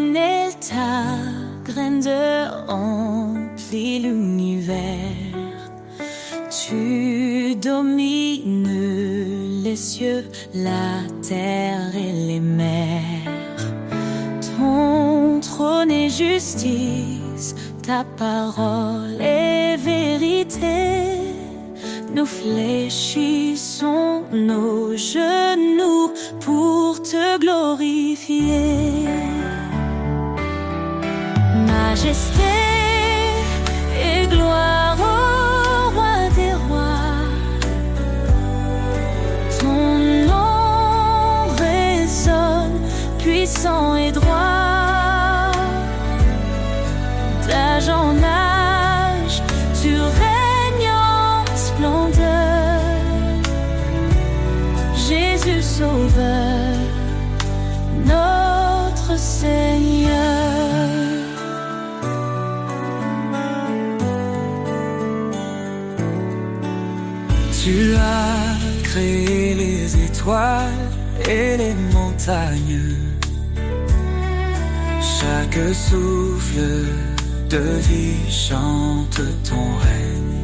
éternel, ta grandeur remplit l'univers. Tu domines les cieux, la terre et les mers. Ton trône est justice, ta parole est vérité. Nous fléchissons nos genoux pour te glorifier. Majesté et gloire au roi des rois. Ton nom résonne, puissant et droit. D'âge en âge, tu règnes en splendeur. Jésus Sauveur, notre Seigneur. Tu as créé les étoiles et les montagnes. Chaque souffle de vie chante ton règne.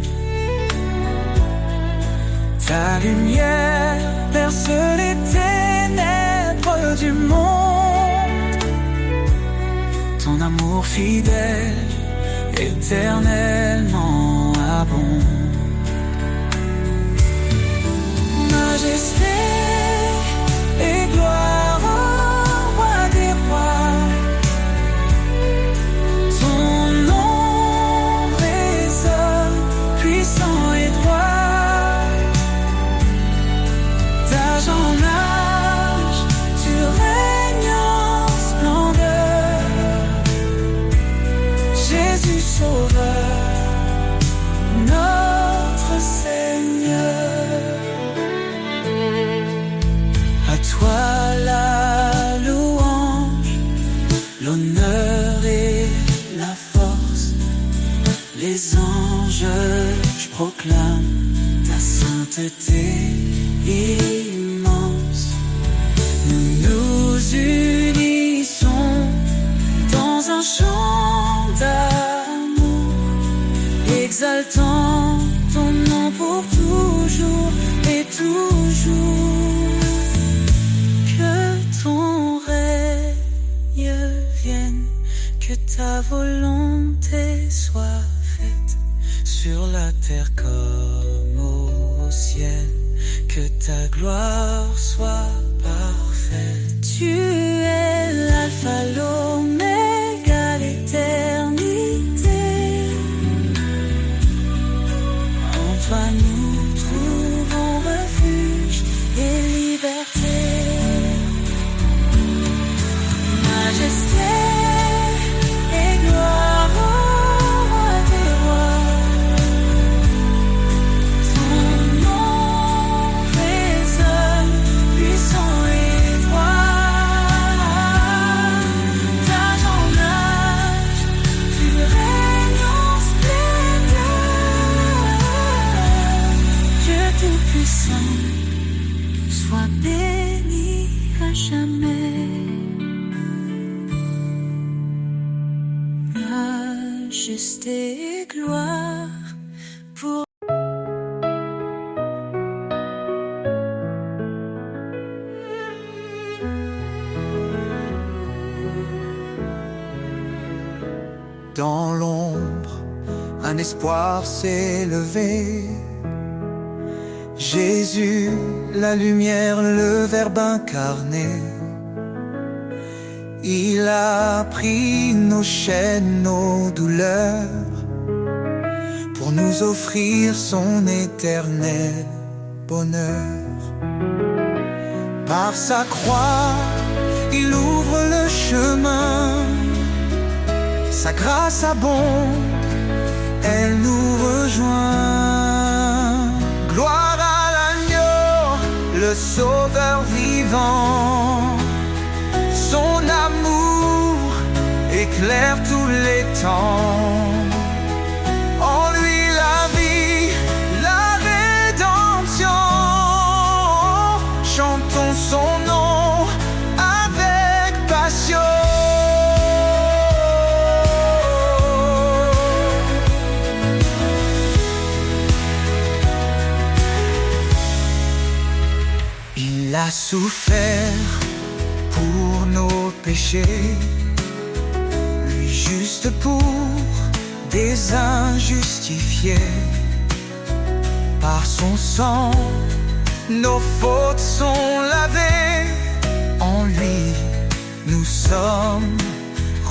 Ta lumière perce les ténèbres du monde. Ton amour fidèle, éternellement abonde. Majesté et gloire au roi des rois. Ton nom résonne, puissant et droit. D'âge en âge, tu règnes en splendeur. Jésus Sauveur, notre Seigneur. À toi la louange, l'honneur et la force. Les anges proclament ta sainteté immense. Nous nous unissons dans un chant d'amour, exaltant ton nom pour toujours et toujours. Ton règne vienne, que ta volonté soit faite sur la terre comme au ciel, que ta gloire soit parfaite. Tu es l'alpha, l'oméga, l'éternité. En toi nous trouvons refuge et liberté. Majesté et gloire au roi des rois. Ton nom résonne, puissant et droit. D'âge en âge, tu règnes en splendeur. Dieu tout-puissant, sois béni à jamais. Majesté et gloire pour Dans l'ombre, un espoir s'est levé. Jésus, la lumière, le Verbe incarné. Il a pris nos chaînes, nos douleurs, pour nous offrir son éternel bonheur. Par sa croix, il ouvre le chemin. Sa grâce abonde, elle nous rejoint. Gloire à l'agneau, le sauveur vivant. Son amour éclaire tous les temps. En lui la vie, la rédemption. Chantons son nom avec passion. a souffert pour nos péchés, lui juste pour des injustifiés. Par son sang, nos fautes sont lavées, en lui nous sommes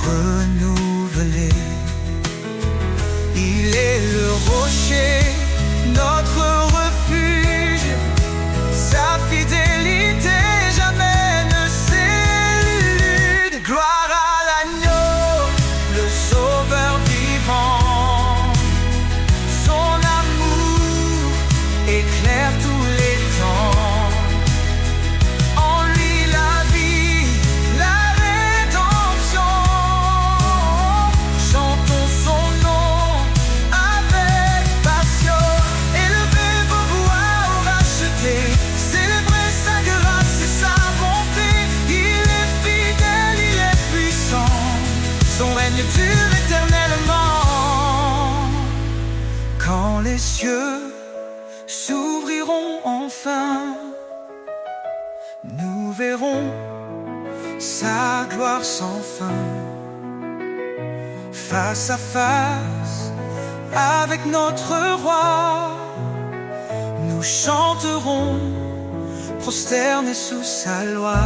renouvelés. Il est le rocher, notre refuge, sa fidélité jamais ne s'élude. Gloire à l'agneau, le sauveur vivant, son amour éclaire tous les temps. En lui la vie, la rédemption, chantons son nom avec passion. Élevez vos voix au racheté, célébrez sa grâce et sa bonté. Il est fidèle, il est puissant, son règne dure éternellement. Quand les cieux s'ouvriront enfin, nous verrons sa gloire sans fin. Face à face avec notre roi, nous chanterons prosternés sous sa loi.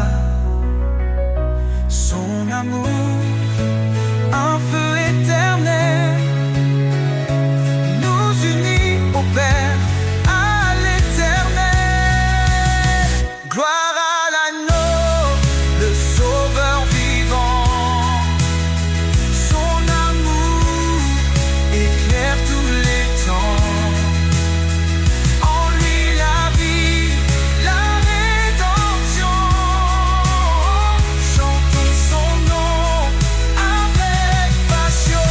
Son amour, un feu éternel, nous unit au Père, à l'éternel. Gloire à l'agneau, le sauveur vivant, son amour éclaire tous les temps. En lui la vie, la rédemption, chantons son nom avec passion.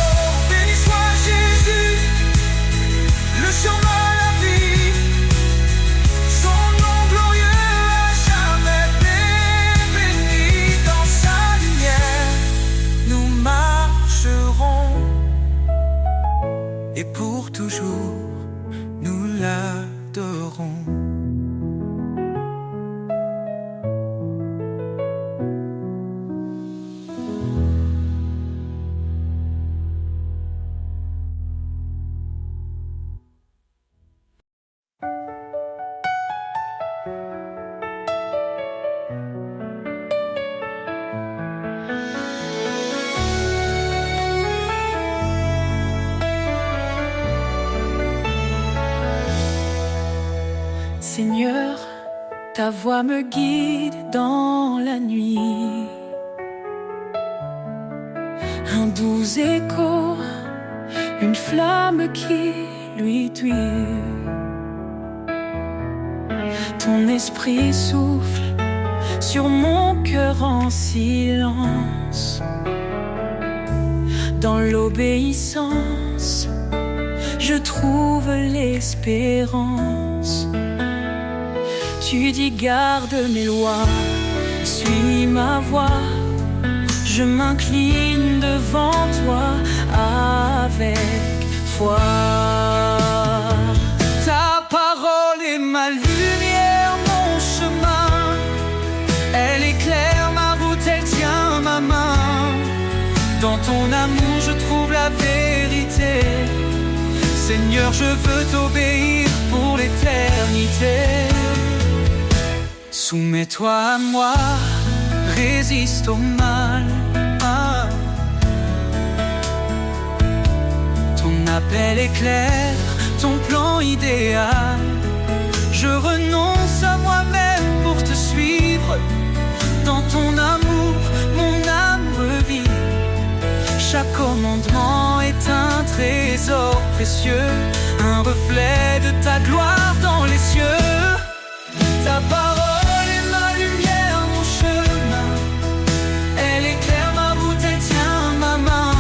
Béni soit Jésus, le chemin, la vie, son nom glorieux à jamais béni. Dans sa lumière, nous marcherons, et pour toujours, nous l'adorons. Seigneur, ta voix me guide dans la nuit. Un doux écho, une flamme qui lui tuit. Ton esprit souffle sur mon cœur en silence. Dans l'obéissance, je trouve l'espérance. Tu dis garde mes lois, suis ma voix. Je m'incline devant toi avec foi. Ta parole est ma lumière, mon chemin. Elle éclaire ma route, elle tient ma main. Dans ton amour je trouve la vérité. Seigneur, je veux t'obéir pour l'éternité. Soumets-toi à moi, résiste au mal. Ton appel est clair, ton plan idéal. Je renonce à moi-même pour te suivre. Dans ton amour, mon âme revit. Chaque commandement est un trésor précieux, un reflet de ta gloire dans les cieux. Ta parole est ma lumière, mon chemin. Elle éclaire ma route, elle tient ma main.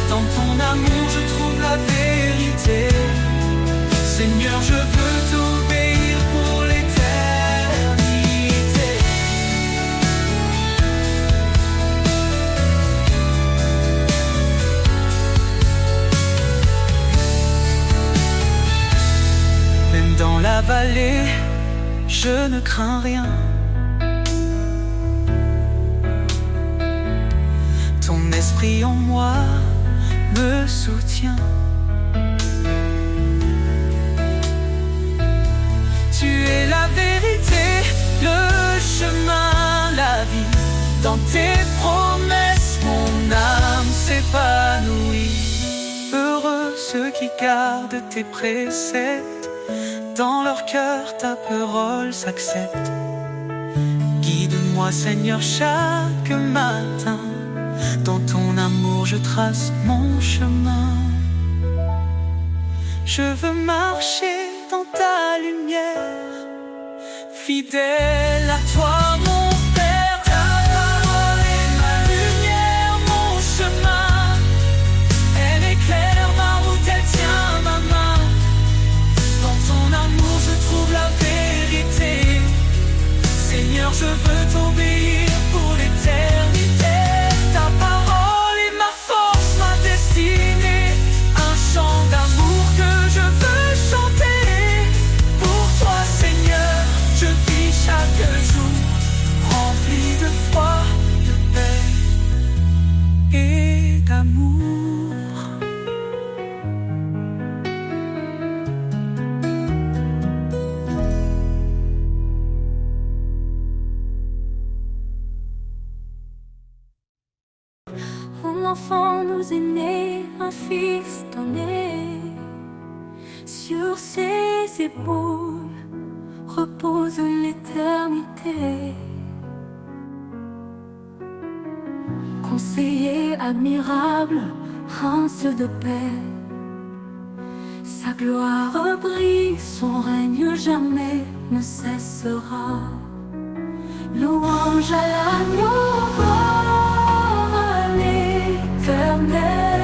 Dans ton amour je trouve la vérité. Seigneur, je veux t'obéir pour l'éternité. Même dans la vallée, je ne crains rien. Ton esprit en moi me soutient. Tu es la vérité, le chemin, la vie. Dans tes promesses, mon âme s'épanouit. Heureux ceux qui gardent tes préceptes, dans leur cœur ta parole s'accepte. Guide-moi Seigneur chaque matin, dans ton amour je trace mon chemin. Je veux marcher dans ta lumière, fidèle à toi mon Père. Ta parole est ma lumière, mon chemin. Elle éclaire ma route, elle tient ma main. Dans ton amour je trouve la vérité. Seigneur, je veux t'obéir pour l'éternité. Ta parole est ma force, ma destinée. Un chant d'amour que je veux chanter. Pour toi Seigneur, je vis chaque jour, rempli de foi, de paix et d'amour. Un enfant nous est né, un fils donné. Sur ses épaules repose l'éternité. Conseiller admirable, prince de paix. Sa gloire brille, son règne jamais ne cessera. Louange à l'agneau, l'éternel,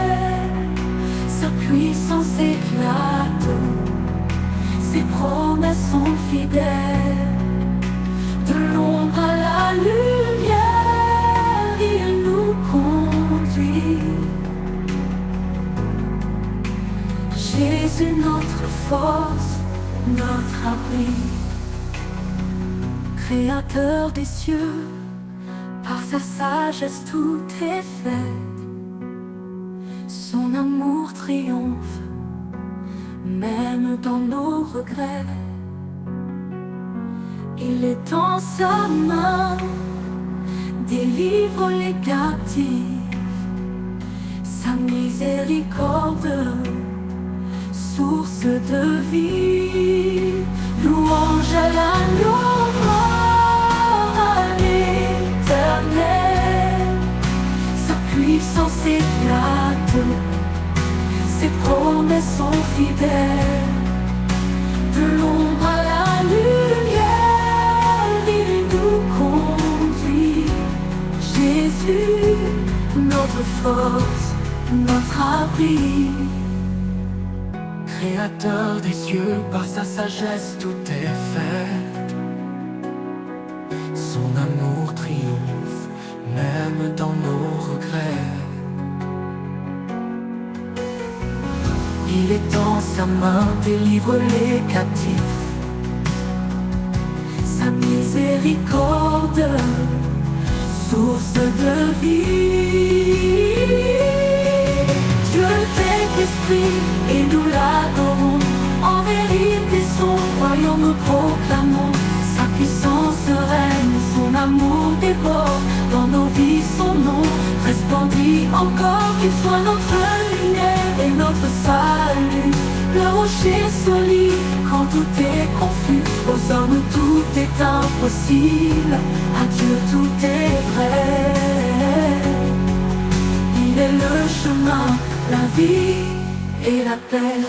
sa puissance éclate, ses promesses sont fidèles. De l'ombre à la lumière, il nous conduit. Jésus notre force, notre abri, Créateur des cieux, par sa sagesse tout est fait. Son amour triomphe, même dans nos regrets. Il étend sa main, délivre les captifs. Sa miséricorde, source de vie. Louange à l'agneau, à l'éternel. Sa puissance éclate, ses promesses sont fidèles. De l'ombre à la lumière, il nous conduit. Jésus, notre force, notre abri. Créateur des cieux, par sa sagesse tout est fait. Son amour triomphe, même dans nos regrets. Il étend sa main, délivre les captifs. Sa miséricorde, source de vie. Dieu est esprit et nous l'adorons. En vérité son royaume nous proclamons. Sa puissance règne, son amour déborde. Dans nos vies son nom resplendit encore. Qu'il soit notre lumière et notre salut. Le rocher solide quand tout est confus. Aux hommes tout est impossible, à Dieu tout est vrai. Il est le chemin, la vie et la paix.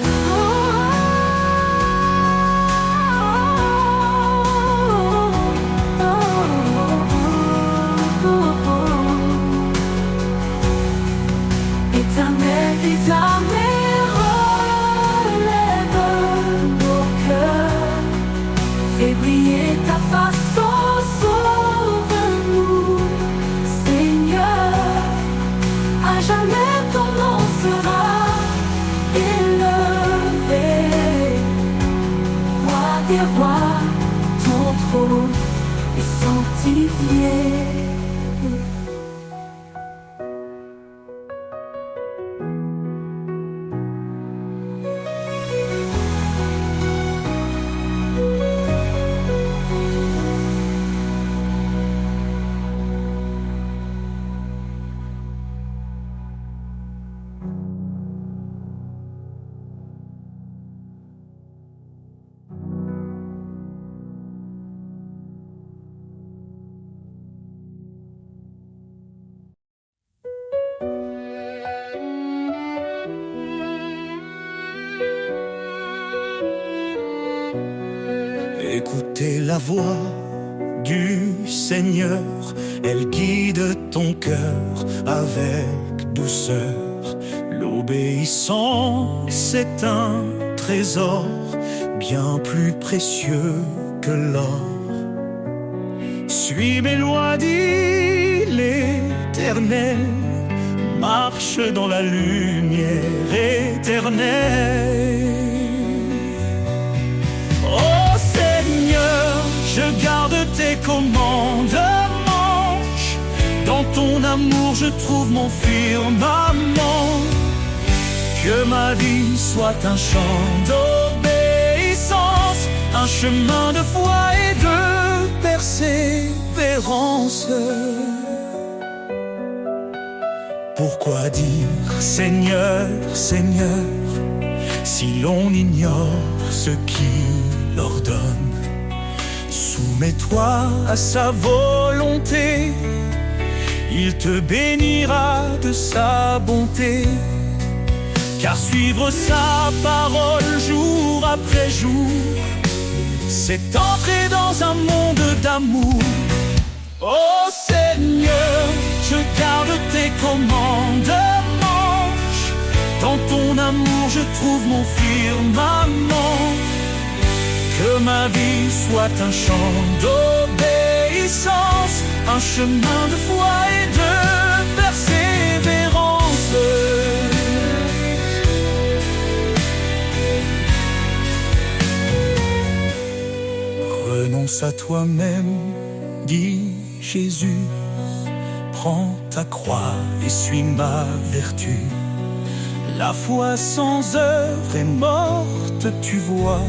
Éternel des armées, relève nos cœurs. Fais briller ta face, oh, sauve-nous, Seigneur. À jamais ton nom sera élevé. Écoutez la voix du Seigneur, elle guide ton cœur avec douceur. L'obéissance est un trésor bien plus précieux que l'or. Suis mes lois, dit l'Éternel, marche dans la lumière éternelle. Oh Seigneur, je garde tes commandements. Dans ton amour je trouve mon firmament. Que ma vie soit un chant d'obéissance, un chemin de foi et de persévérance. Pourquoi dire Seigneur, Seigneur, si l'on ignore ce qu'il ordonne? Soumets-toi à sa volonté, il te bénira de sa bonté. Car suivre sa parole jour après jour, c'est entrer dans un monde d'amour. Oh Seigneur, je garde tes commandements. Dans ton amour je trouve mon firmament. Que ma vie soit un chant d'obéissance, un chemin de foi et de persévérance. Renonce à toi-même, dit Jésus, prends ta croix et suis ma vertu. La foi sans œuvre est morte, tu vois.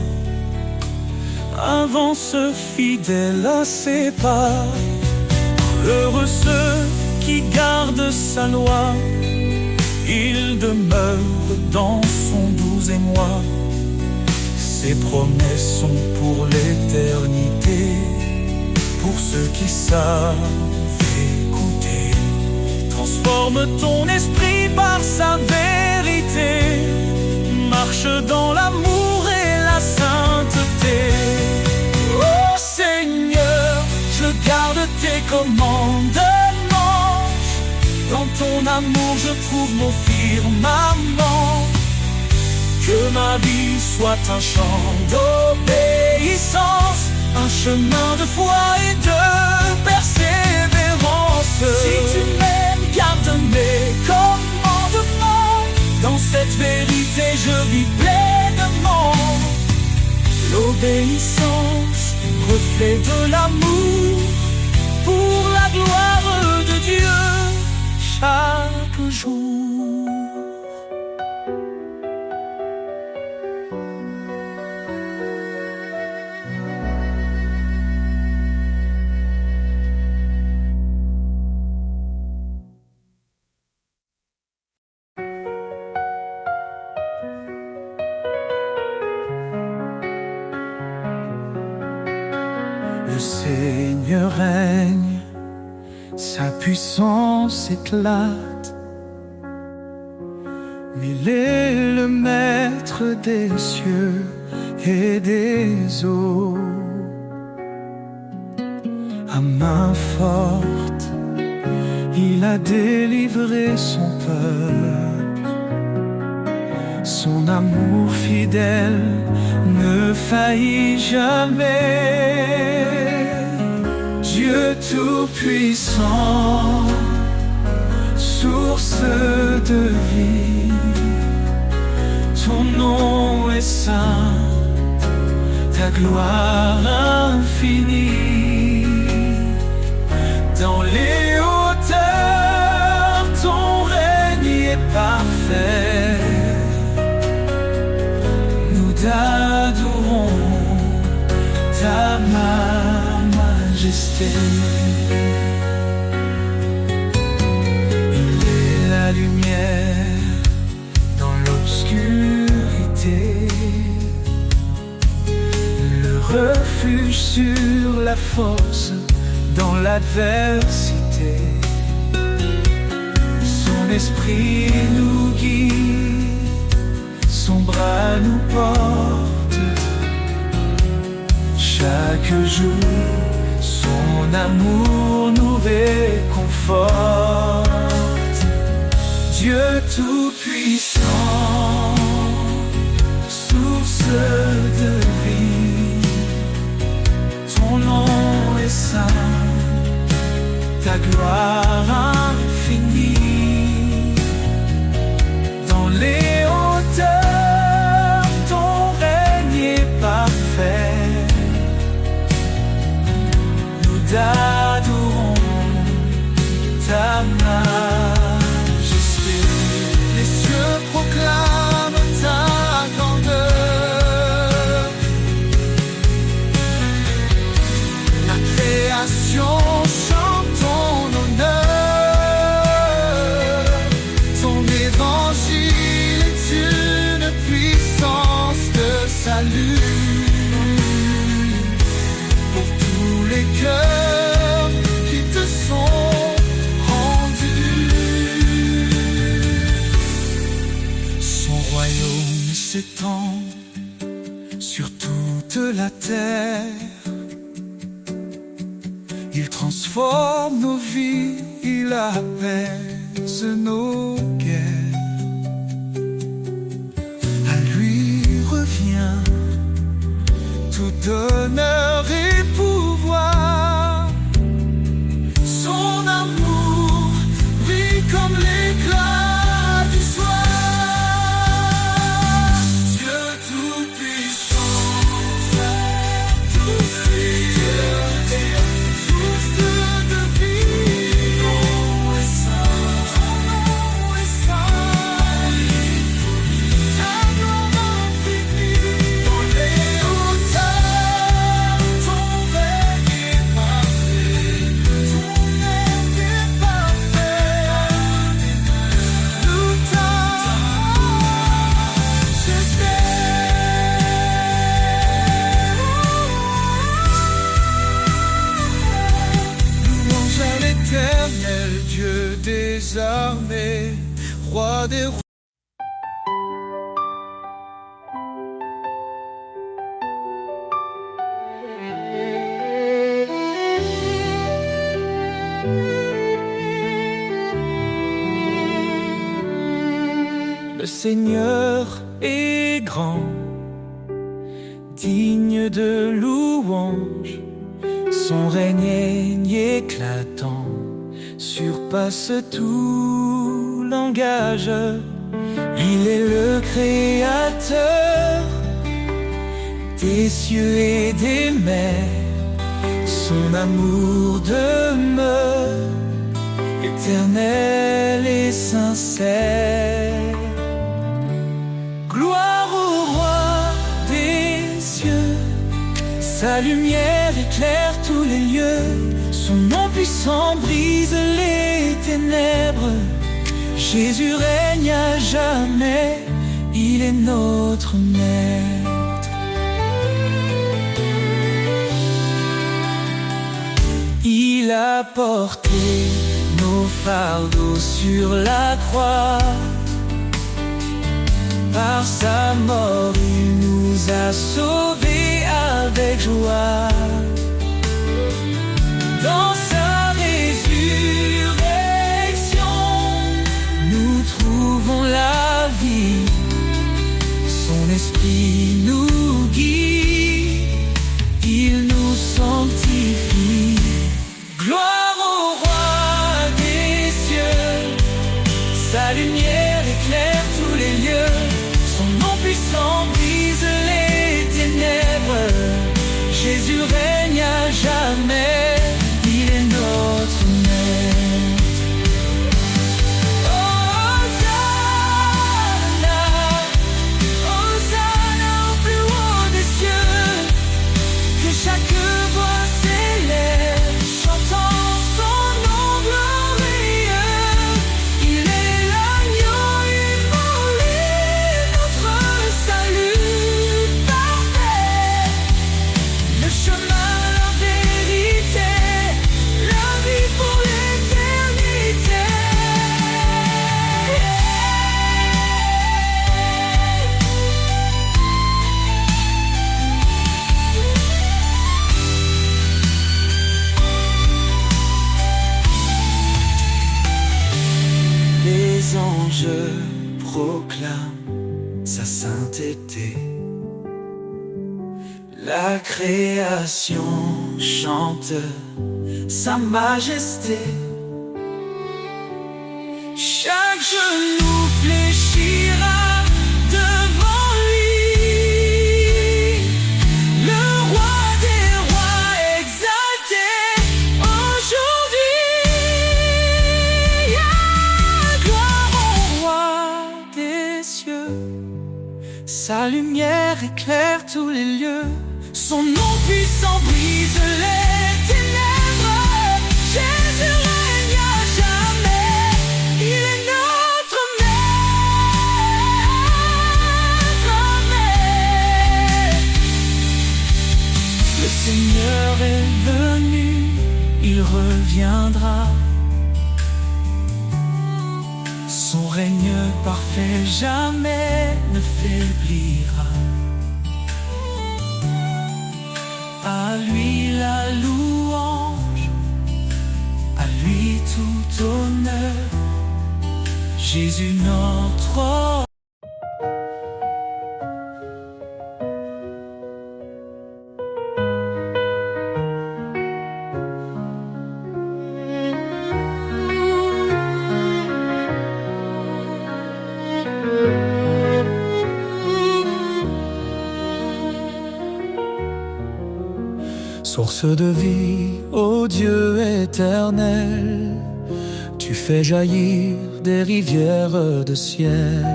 Avance fidèle à ses pas. Heureux ceux qui gardent sa loi, il demeure dans son doux émoi. Ses promesses sont pour l'éternité, pour ceux qui savent écouter. Transforme ton esprit par sa vérité, marche dans l'amour et la sainteté. Oh Seigneur, je garde tes commandements. Dans ton amour je trouve mon firmament. Que ma vie soit un chant d'obéissance, un chemin de foi et de persévérance. Si tu m'aimes, garde mes commandements. Dans cette vérité je vis pleinement. L'obéissance, reflet de l'amour, pour la gloire de Dieu chaque jour. Le Seigneur règne, sa puissance éclate. Il est le maître des cieux et des eaux. À main forte, il a délivré son peuple. Son amour fidèle ne faillit jamais. Dieu tout-puissant, source de vie, ton nom est saint, ta gloire infinie. Dans les hauteurs, ton règne est parfait. Nous t'adorons, ta majesté. Il est la lumière dans l'obscurité, le refuge sur la force dans l'adversité. Son esprit nous guide, son bras nous porte. Chaque Chaque jour, son amour nous réconforte. Dieu Tout-Puissant, source de vie, ton nom est saint, ta gloire infinie. Dans les hauteurs, ton règne est parfait. Nous t'adorons, ta majesté. Les cieux proclament ta grandeur. La création chante ton honneur. Ton évangile est une puissance de salut pour tous les cœurs qui te sont rendus. Son royaume s'étend sur toute la terre. Il transforme nos vies, il apaise nos guerres. À lui revient tout honneur et pouvoir. Son amour brille comme l'éclat du soir. Dieu Tout-Puissant, source de vie, ton nom est saint, ta gloire infinie. Dans les hauteurs, ton règne est parfait, ton règne est parfait. Nous louange à l'Éternel, Dieu des armées, roi des rois. Le Seigneur est grand, digne de louange. Son règne éclatant surpasse tout langage. Il est le créateur des cieux et des mers. Son amour demeure éternel et sincère. Gloire au roi des cieux, sa lumière éclaire tous les lieux. Son nom puissant brise les ténèbres. Jésus règne à jamais, il est notre maître. Il a porté nos fardeaux sur la croix. Par sa mort, il nous a sauvés avec joie. Dans sa résurrection, nous trouvons la vie. Son esprit nous guide, il nous sanctifie. Gloire au roi des cieux, sa lumière éclaire tous les lieux. Son nom puissant brise les ténèbres. Jésus règne à jamais, il est notre maître. Hosanna, Hosanna au proclame sa sainteté. La création chante sa majesté. Chaque genou fléchira devant lui, le roi des rois exalté aujourd'hui. Gloire au roi des cieux, sa lumière éclaire tous les lieux. Son nom puissant brise les ténèbres. Jésus règne à jamais. Il est notre maître. Le Seigneur est venu, il reviendra. Son règne parfait jamais ne faiblira. À lui la louange, à lui tout honneur, Jésus notre. Source de vie, ô Dieu éternel, tu fais jaillir des rivières de ciel.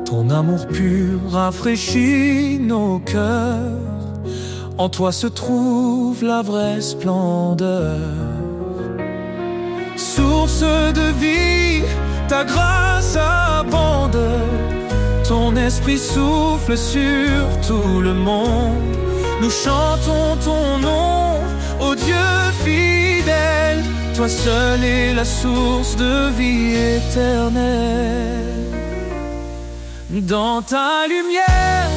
Ton amour pur rafraîchit nos cœurs. En toi se trouve la vraie splendeur. Source de vie, ta grâce abonde. Ton esprit souffle sur tout le monde. Nous chantons ton nom, ô Dieu fidèle. Toi seul es la source de vie éternelle. Dans ta lumière,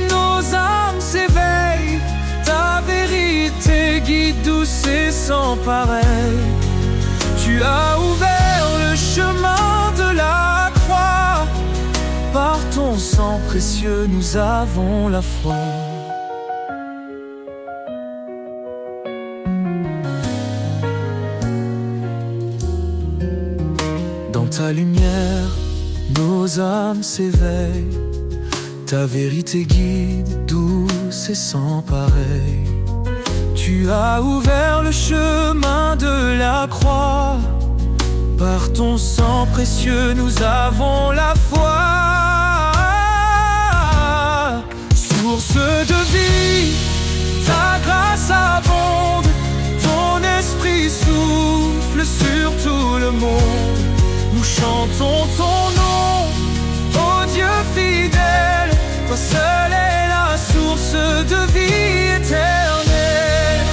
nos âmes s'éveillent. Ta vérité guide douce et sans pareil. Tu as ouvert le chemin de la croix. Par ton sang précieux, nous avons la foi. Ta lumière, nos âmes s'éveillent. Ta vérité guide, douce et sans pareil. Tu as ouvert le chemin de la croix. Par ton sang précieux, nous avons la foi. Source de vie, ta grâce abonde. Ton esprit souffle sur tout le monde. Nous chantons ton nom, ô Dieu fidèle. Toi seul est la source de vie éternelle.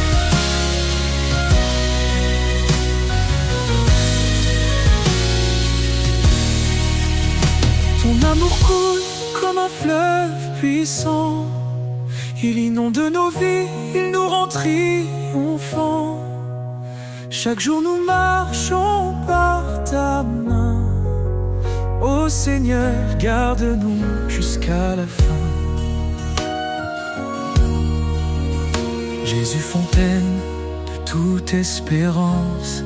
Ton amour coule comme un fleuve puissant. Il inonde nos vies, il nous rend triomphants. Chaque jour nous marchons par ta main. Ô Seigneur, garde-nous jusqu'à la fin. Jésus, fontaine de toute espérance,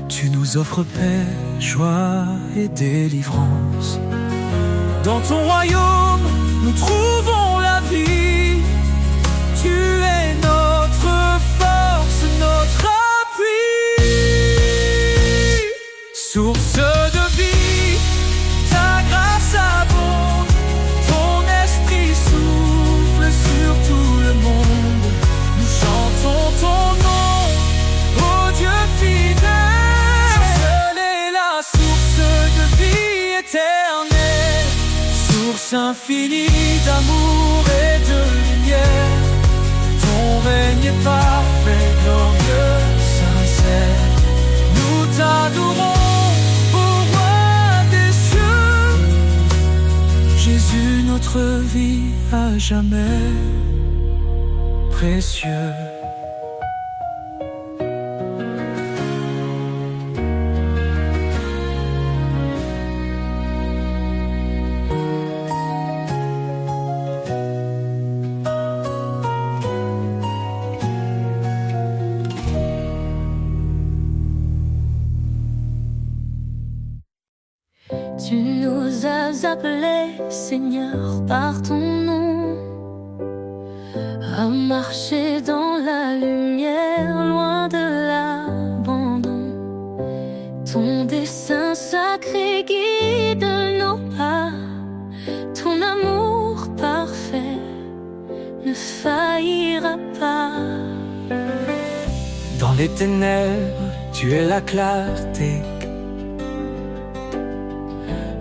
tu nous offres paix, joie et délivrance. Dans ton royaume, nous trouvons la vie. Tu es notre force, notre source de vie, ta grâce abonde. Ton esprit souffle sur tout le monde. Nous chantons ton nom, ô Dieu fidèle. Seule est la source de vie éternelle. Source infinie d'amour et de lumière. Ton règne est parfait, glorieux, sincère. Nous t'adorons, Jésus, notre vie à jamais précieux. à marcher dans la lumière, loin de l'abandon. Ton dessein sacré guide nos pas, ton amour parfait ne faillira pas. Dans les ténèbres, tu es la clarté,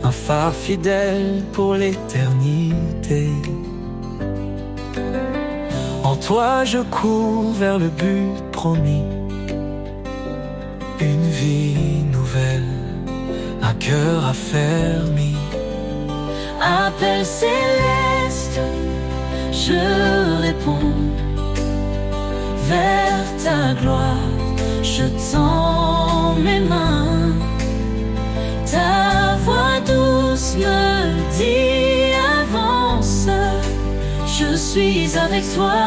un phare fidèle pour l'éternité. En toi je cours vers le but promis, une vie nouvelle, un cœur affermi. Appel céleste, je réponds. Vers ta gloire, je tends mes mains. Ta voix douce me dit avance. Je suis avec toi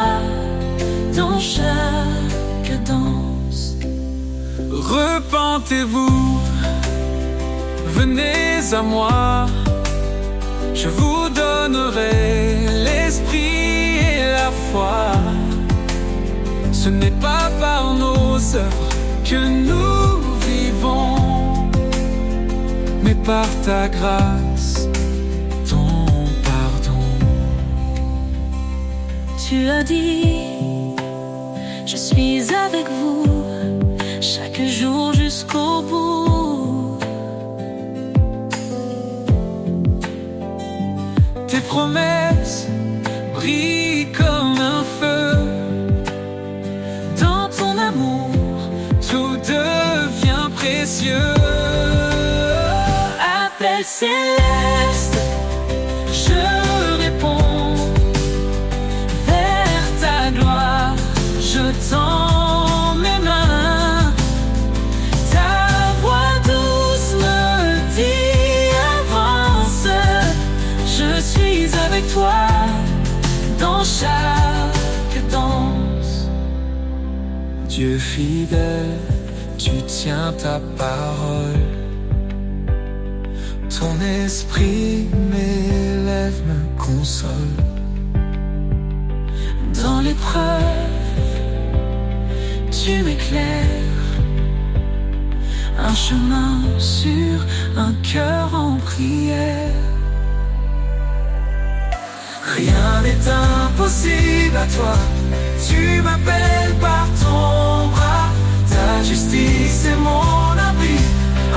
dans chaque danse. Repentez-vous, venez à moi. Je vous donnerai l'esprit et la foi. Ce n'est pas par nos œuvres que nous vivons, mais par ta grâce, ton pardon. Tu as dit, je suis avec vous chaque jour jusqu'au bout. Tes promesses brillent comme un feu. Dans ton amour, tout devient précieux. Appel céleste, je réponds. Vers ta gloire, je tends mes mains. Ta voix douce me dit avance. Je suis avec toi dans chaque danse. Dieu fidèle, tu tiens ta parole. Ton esprit m'élève, me console. Dans l'épreuve, tu m'éclaires. Un chemin sûr, un cœur en prière. Rien n'est impossible à toi. Tu m'appelles par ton bras. Ta justice est mon abri,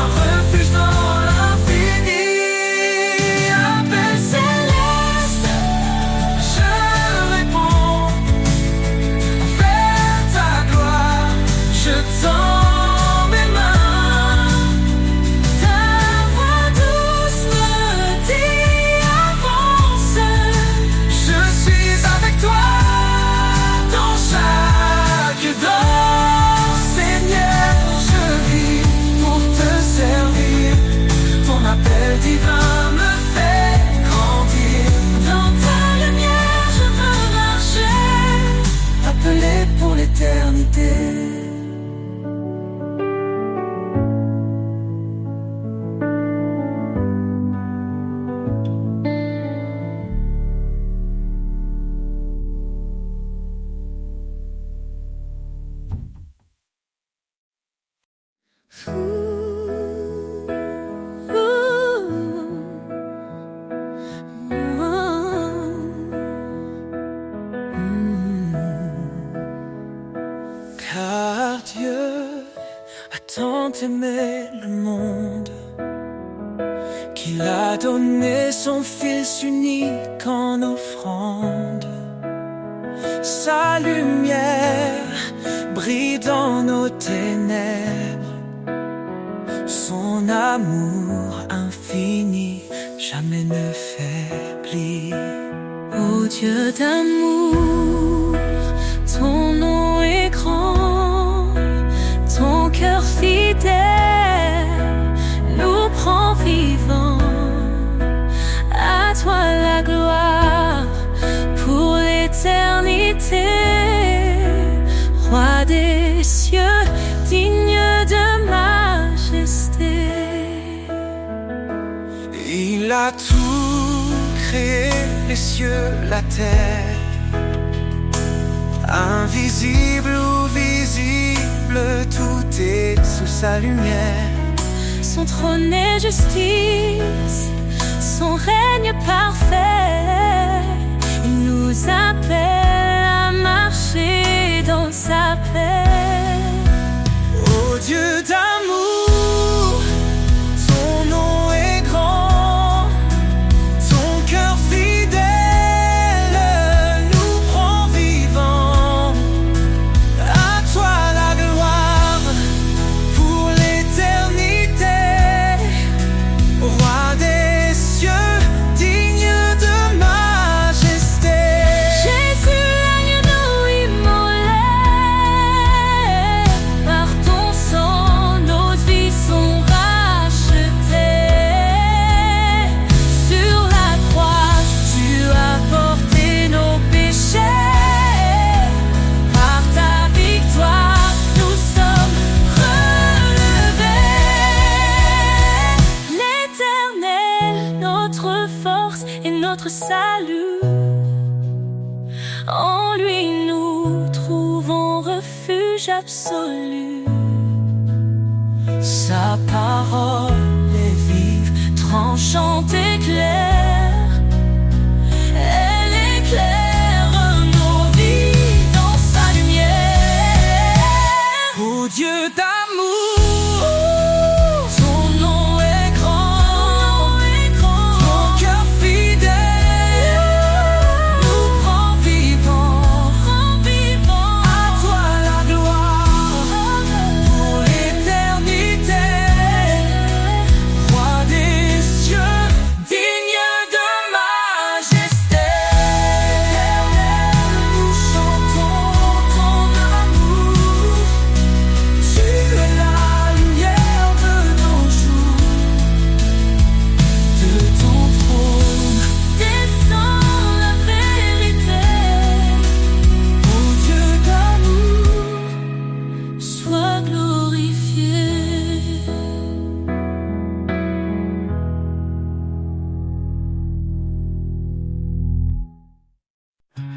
un refuge dans l'infini. Appel céleste, je réponds. Vers ta gloire, je tends mes mains. Ta voix douce me dit avance. Je suis avec toi dans chaque danse. Seigneur, je vis pour te servir. Ton appel divin me fait grandir. Dans ta lumière, je veux marcher, Appelé pour l'éternité. Car Dieu a tant aimé le monde qu'il a donné son Fils unique en offrande. Sa lumière brille dans nos ténèbres. Son amour infini jamais ne faiblit. ô Dieu d'amour, ton nom est grand, ton cœur fidèle nous prend vivants. À toi la gloire pour l'éternité, roi des cieux, digne de majesté. Il a tout créé, les cieux, la terre. Invisible ou visible, tout est sous sa lumière. Son trône est justice, son règne parfait. Il nous appelle à marcher dans sa paix. Ô Dieu d'amour, ton nom est grand, ton cœur fidèle nous prend vivants. À toi la gloire pour l'éternité, roi des cieux, digne de majesté. Jésus, l'agneau immolé, par ton sang nos vies sont rachetées. Sur la croix, tu as porté nos péchés. Par ta victoire, nous sommes relevés. L'Éternel, notre force et notre salut. En lui nous trouvons refuge absolu. Sa parole est vive, tranchante et claire. Elle éclaire nos vies dans sa lumière. Ô Dieu d'amour, ton nom est grand, ton cœur fidèle nous prend vivants. À toi la gloire pour l'éternité, roi des cieux, digne de majesté. Nous chantons ton amour, tu es la lumière de nos jours. De ton trône Descends la vérité. ô Dieu d'amour, Sois glorifié.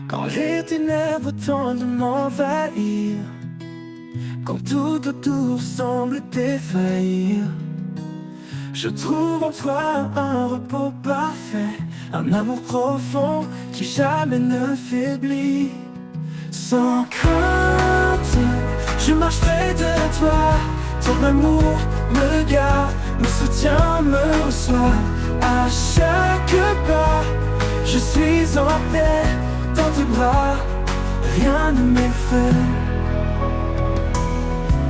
Quand les ténèbres tentent de m'envahir, quand tout autour semble défaillir, je trouve en toi un repos parfait, un amour profond qui jamais ne faiblit. Sans crainte, je marche près de toi, ton amour me garde, me soutient, me reçoit. À chaque pas, je suis en paix dans tes bras, rien ne m'effraie.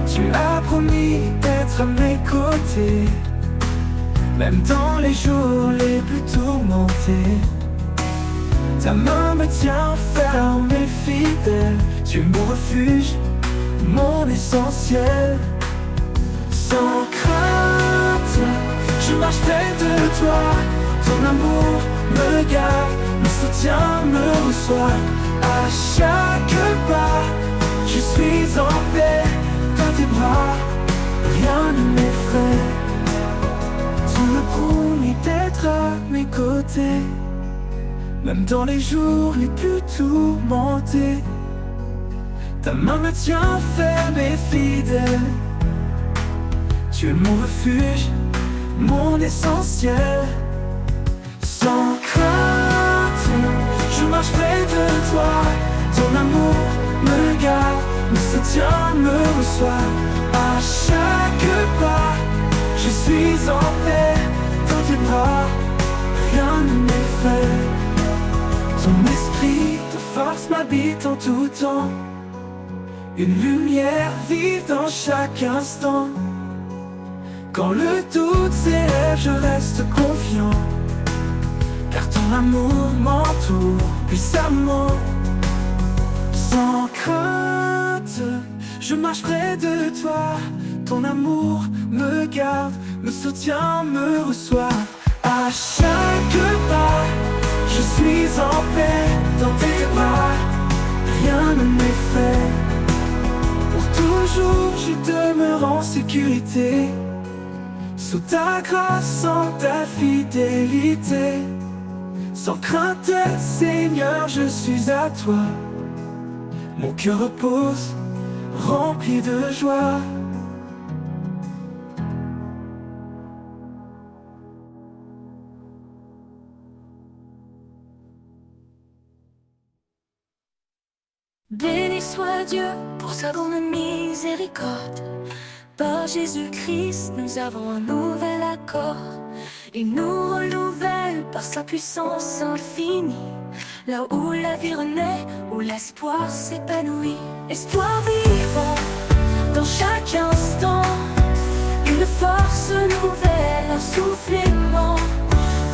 Tu as promis d'être à mes côtés, même dans les jours les plus tourmentés. Ta main me tient ferme et fidèle, tu es mon refuge, mon essentiel. Sans crainte, je marche près de toi, ton amour me garde, me soutient, me reçoit. À chaque pas, je suis en paix dans tes bras, rien ne m'effraie. Tu me promis d'être à mes côtés, même dans les jours les plus tourmentés. Ta main me tient ferme et fidèle, tu es mon refuge, mon essentiel. Sans crainte, je marche près de toi, ton amour me garde, me soutient, me reçoit. À chaque pas, je suis en paix dans tes bras, rien ne m'effraie. Ton esprit de force m'habite en tout temps, une lumière vive dans chaque instant. Quand le doute s'élève, je reste confiant, car ton amour m'entoure puissamment. Sans crainte, je marche près de toi, ton amour me garde, me soutient, me reçoit. À chaque pas, je suis en paix dans tes bras, rien ne m'effraie. Pour toujours, je demeure en sécurité, sous ta grâce, en ta fidélité. Sans crainte, Seigneur, je suis à toi. mon cœur repose, rempli de joie. Béni soit Dieu pour sa grande miséricorde. Par Jésus-Christ, nous avons un nouvel accord. Il nous renouvelle par sa puissance infinie. Là où la vie renaît, où l'espoir s'épanouit. Espoir vivant dans chaque instant. Une force nouvelle, un soufflement.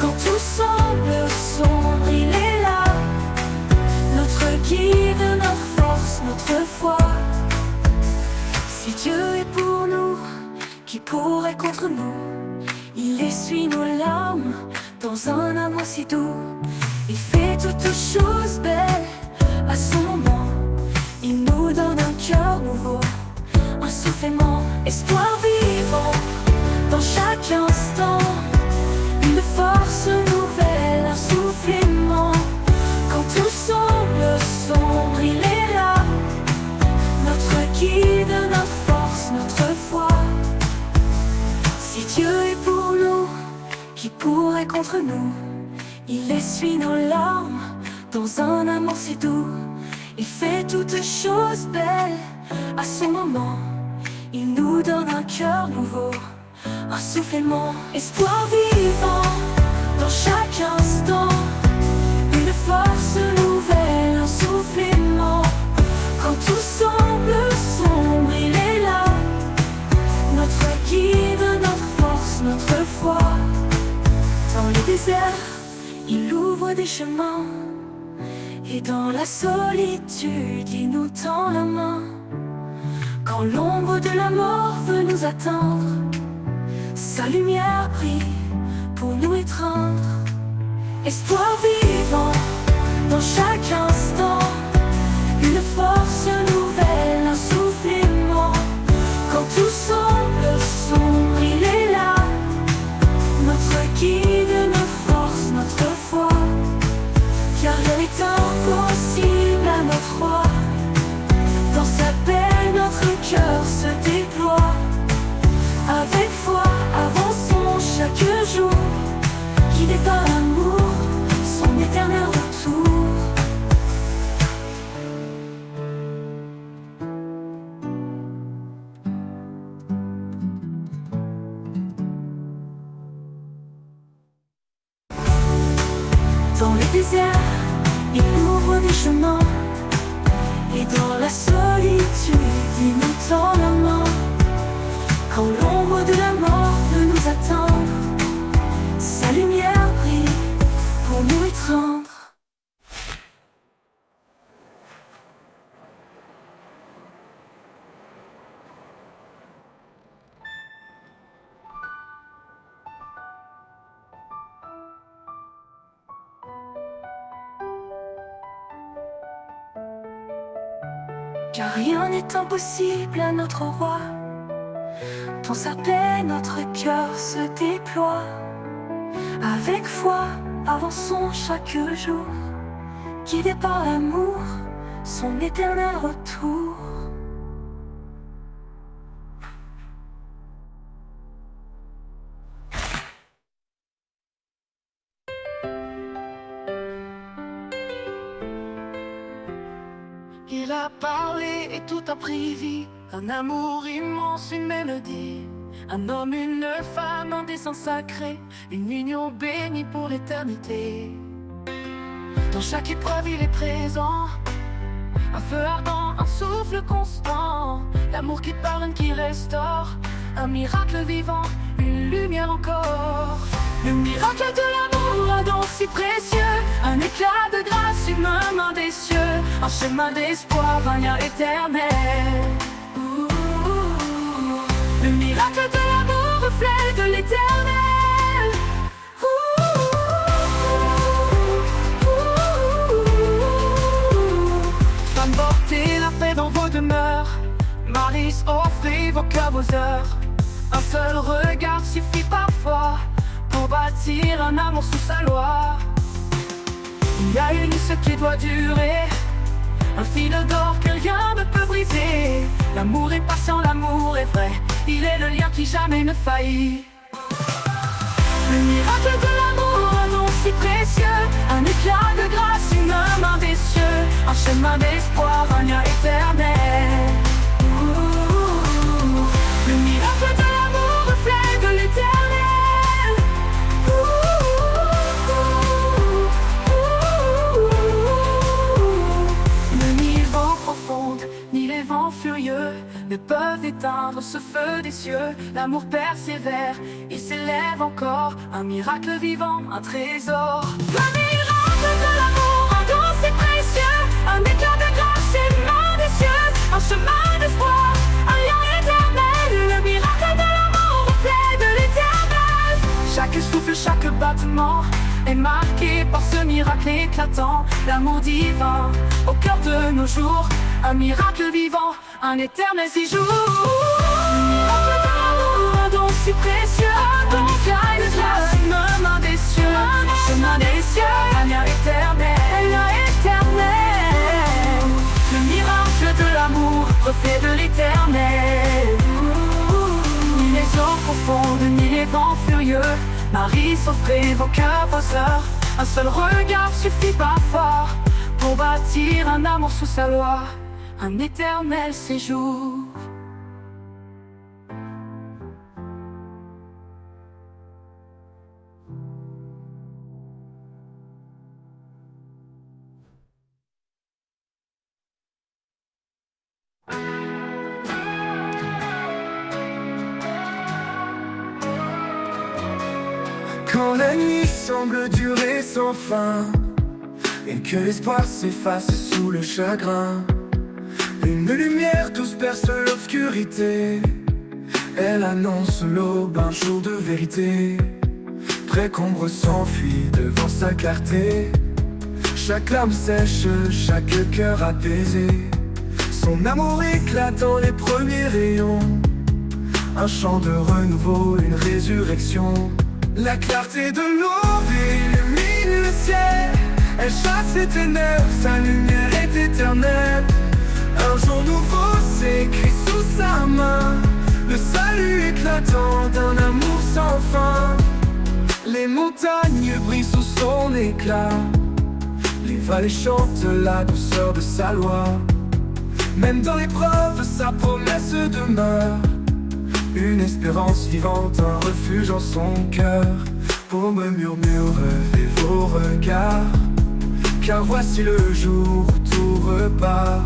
Quand tout semble sombre, il est là. Notre guide, notre force, notre foi. Si Dieu est pour nous, qui pourrait contre nous? Il essuie nos larmes dans un amour si doux. Il fait toutes choses belles à son moment. Il nous donne un cœur nouveau, un souffle aimant. Espoir vivant dans chaque instant. Une force nouvelle, un souffle aimant. Quand tout semble sombre, il est là. Notre guide, notre force, notre foi. Si Dieu est pour nous, qui pourrait contre nous? Il essuie nos larmes dans un amour si doux. Il fait toutes choses belles à son moment. Il nous donne un cœur nouveau, un souffle aimant. Espoir vivant dans chaque instant. Une force nouvelle, un souffle aimant. Quand tout semble sombre, il est là. Notre guide, notre force, notre foi. Dans les déserts, il ouvre des chemins. Et dans la solitude, il nous tend la main. Quand l'ombre de la mort veut nous atteindre, sa lumière brille pour nous étreindre. Espoir vivant dans chaque instant. Une force nouvelle, un souffle aimant. Quand tout semble sombre, il est là. Notre guide, notre force, notre foi. Car rien n'est impossible à notre roi. Dans sa paix, notre cœur se déploie. Avec foi, avançons chaque jour. Guidé par l'amour, son éternel retour. Dans les déserts, il ouvre des chemins. Et dans la solitude, il nous tend la main. Quand l'ombre de la mort veut nous atteindre, sa lumière brille pour nous étreindre. Car rien n'est impossible à notre roi. Dans sa paix, notre cœur se déploie. Avec foi, avançons chaque jour. Guidés par l'amour, son éternel retour. Il a parlé et tout a pris vie. Un amour immense, une mélodie. Un homme, une femme, un dessein sacré. Une union bénie pour l'éternité. Dans chaque épreuve, il est présent. Un feu ardent, un souffle constant. L'amour qui pardonne, qui restaure. Un miracle vivant, une lumière encore. Le miracle de l'amour, un don si précieux. Un éclat de grâce, une main des cieux. Un chemin d'espoir, un lien éternel. Le miracle de l'amour, reflet de l'éternel. Femme, portez la paix dans vos demeures. Malice, offrez vos cœurs, vos heures. Un seul regard suffit parfois pour bâtir un amour sous sa loi. Il y a une ce qui doit durer, un fil d'or que rien ne peut briser. L'amour est patient, l'amour est vrai, il est le lien qui jamais ne faillit. Le miracle de l'amour, un don si précieux, un éclat de grâce, une main des cieux, un chemin d'espoir, un lien éternel. Le miracle de l'amour, reflet de l'éternel. Ni les vents profonds, ni les vents furieux ne peuvent éteindre ce feu des cieux. L'amour persévère, il s'élève encore, un miracle vivant, un trésor. Le miracle de l'amour, un don si précieux, un éclat de grâce, une main des cieux, un chemin d'espoir, un lien éternel. Le miracle de l'amour, reflet de l'éternel. Chaque souffle, chaque battement est marqué par ce miracle éclatant. L'amour divin au cœur de nos jours, un miracle vivant, un éternel séjour. Le miracle de l'amour, un don si précieux, un éclat de grâce, une main des cieux, un chemin des cieux, un lien éternel, un lien éternel. Le miracle de l'amour, reflet de l'éternel. Ni les eaux profondes, ni les vents furieux, Marie s'offrait vos cœurs, vos heures. Un seul regard suffit parfois pour bâtir un amour sous sa loi, un éternel séjour. Quand la nuit semble durer sans fin et que l'espoir s'efface sous le chagrin, une lumière douce perce l'obscurité. Elle annonce l'aube, un jour de vérité. Près qu'ombre s'enfuit devant sa clarté. Chaque larme sèche, chaque cœur apaisé. Son amour éclate dans les premiers rayons. Un chant de renouveau, une résurrection. La clarté de l'aube illumine le ciel. Elle chasse les ténèbres, sa lumière est éternelle. Un jour nouveau s'écrit sous sa main. Le salut éclatant d'un amour sans fin. Les montagnes brillent sous son éclat. Les vallées chantent la douceur de sa loi. Même dans l'épreuve, sa promesse demeure. Une espérance vivante, un refuge en son cœur. Pour me murmurer vos regards, car voici le jour où tout repart.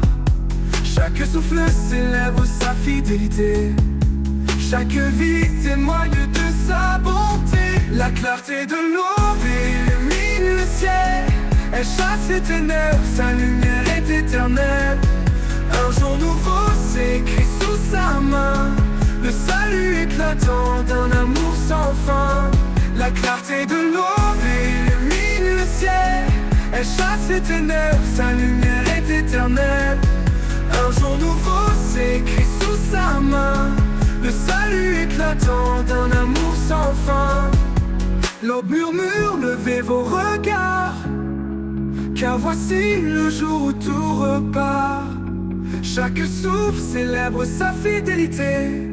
Chaque souffle célèbre sa fidélité. Chaque vie témoigne de sa bonté. La clarté de l'aube illumine le ciel. Elle chasse les ténèbres, sa lumière est éternelle. Un jour nouveau s'écrit sous sa main. Le salut éclatant d'un amour sans fin. La clarté de l'aube illumine le ciel. Elle chasse les ténèbres, sa lumière est éternelle. Un jour nouveau s'écrit sous sa main. Le salut éclatant d'un amour sans fin. L'aube murmure, levez vos regards, car voici le jour où tout repart. Chaque souffle célèbre sa fidélité.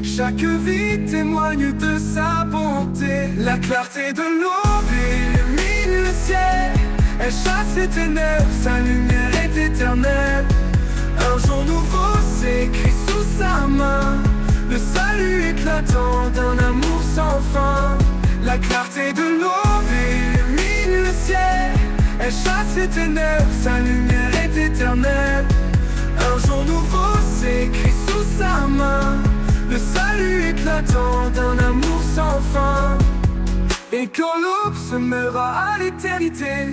Chaque vie témoigne de sa bonté. La clarté de l'aube illumine le ciel. Elle chasse les ténèbres, sa lumière est éternelle. Un jour nouveau s'écrit sous sa main. Le salut éclatant d'un amour sans fin. La clarté de l'aube illumine le ciel. Elle chasse les ténèbres, sa lumière est éternelle. Un jour nouveau s'écrit sous sa main. Le salut éclatant d'un amour sans fin. Et quand l'aube se mêlera à l'éternité,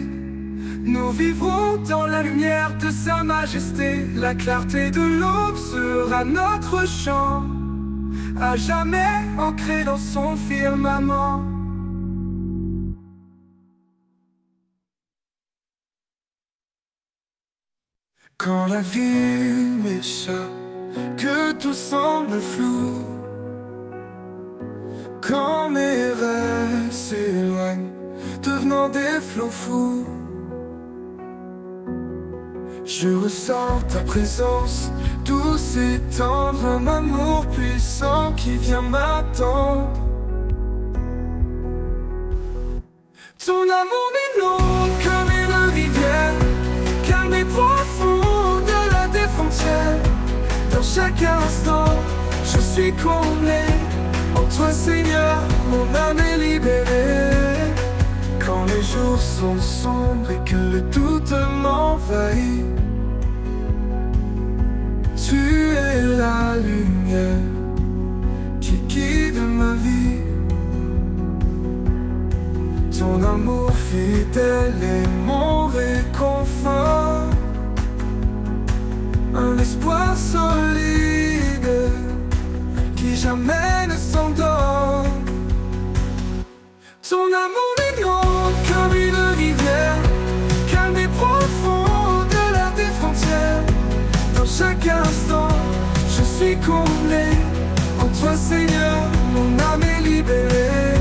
nous vivrons dans la lumière de sa majesté. La clarté de l'aube sera notre chant, à jamais ancré dans son firmament. Quand la vie m'échappe, que tout semble flou, quand mes rêves s'éloignent, devenant des flots fous, Je ressens ta présence, douce et tendre, un amour puissant qui vient m'attendre. Ton amour m'inonde comme une rivière, calme et profond au-delà des frontières. Dans chaque instant, je suis comblé. En toi Seigneur, mon âme est libérée. Quand les jours sont sombres et que le doute m'envahit, tu es la lumière qui guide ma vie. Ton amour fidèle est mon réconfort, un espoir solide qui jamais ne s'endort. Ton amour m'inonde comme une rivière, calme et profond au-delà des frontières. Dans chaque instant, je suis comblé. En toi Seigneur, mon âme est libérée.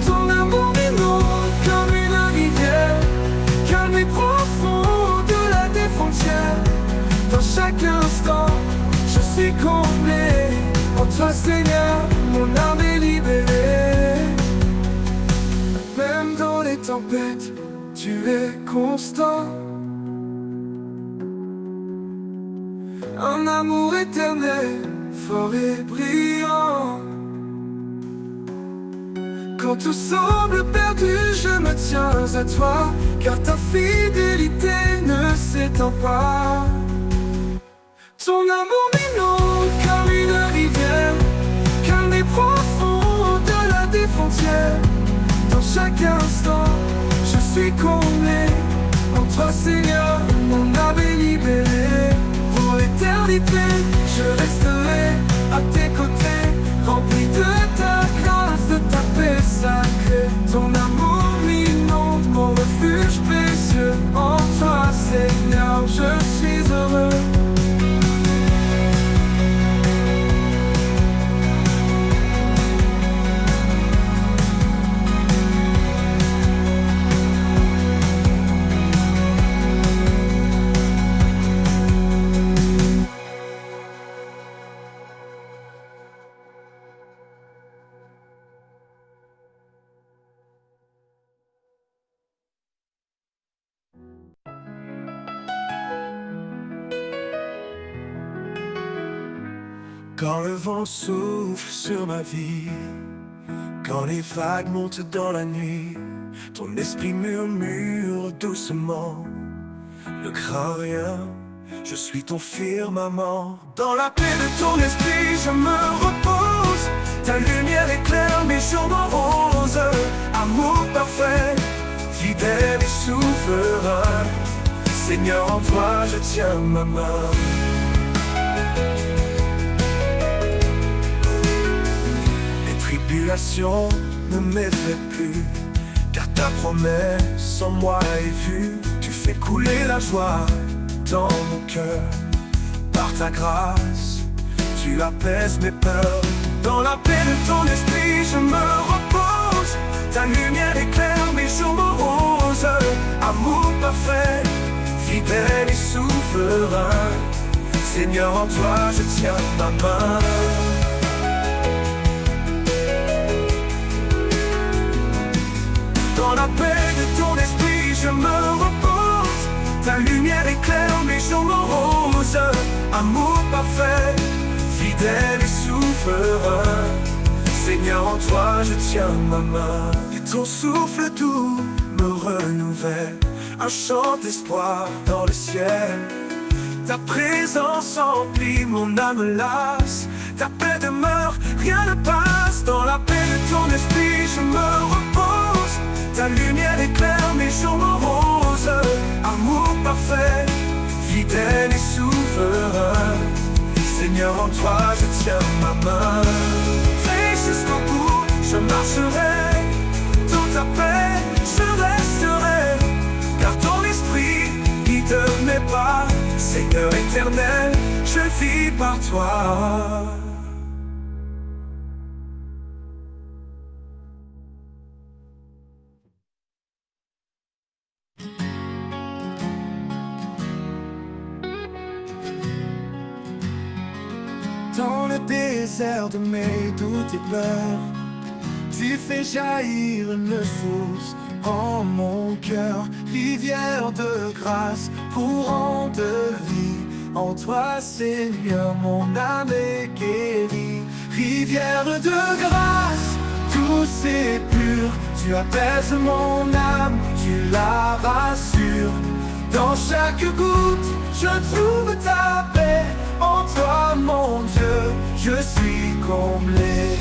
Ton amour m'inonde comme une rivière, calme et profond au-delà des frontières. Dans chaque instant, je suis comblé. En toi Seigneur, mon âme est libérée. Même dans les tempêtes, tu es constant. Un amour éternel, fort et brillant. Quand tout semble perdu, je me tiens à toi, car ta fidélité ne s'étend pas. Ton amour m'inonde comme une rivière, calme et profond au-delà des frontières. Dans chaque instant, je suis comblé. En toi Seigneur, mon âme est libérée. Pour l'éternité, je resterai à tes côtés, rempli de ta grâce, de ta paix sacrée. Ton amour m'inonde, mon refuge précieux. En toi Seigneur, je suis heureux. Quand le vent souffle sur ma vie, quand les vagues montent dans la nuit, ton esprit murmure doucement. Ne crains rien, je suis ton firmament. Dans la paix de ton esprit, je me repose. Ta lumière éclaire mes jours moroses. Amour parfait, fidèle et souverain. Seigneur, en toi je tiens ma main. Tribulation ne m'effraie plus, car ta promesse en moi est vue. Tu fais couler la joie dans mon cœur. Par ta grâce, tu apaises mes peurs. Dans la paix de ton esprit, je me repose. Ta lumière éclaire mes jours moroses. Amour parfait, fidèle et souverain. Seigneur, en toi je tiens ma main. Dans la paix de ton esprit, je me repose. Ta lumière éclaire mes jours moroses. Amour parfait, fidèle et souverain. Seigneur, en toi je tiens ma main. Et ton souffle doux me renouvelle, un chant d'espoir dans le ciel. Ta présence emplit mon âme lasse. Ta paix demeure, rien ne passe. Dans la paix de ton esprit, je me repose. Ta lumière éclaire mes jours moroses. Amour parfait, fidèle et souverain. Seigneur, en toi je tiens ma main. Et jusqu'au bout, je marcherai. Dans ta paix, je resterai. Car ton esprit guide mes pas. Seigneur éternel, je vis par toi. Dans le désert de mes doutes et peurs, tu fais jaillir une source en mon cœur, rivière de grâce, courant de vie. En toi, Seigneur, mon âme est guérie. Rivière de grâce, douce et pure, tu apaises mon âme, tu la rassures. Dans chaque goutte, je trouve ta paix. En toi, mon Dieu, je suis comblé.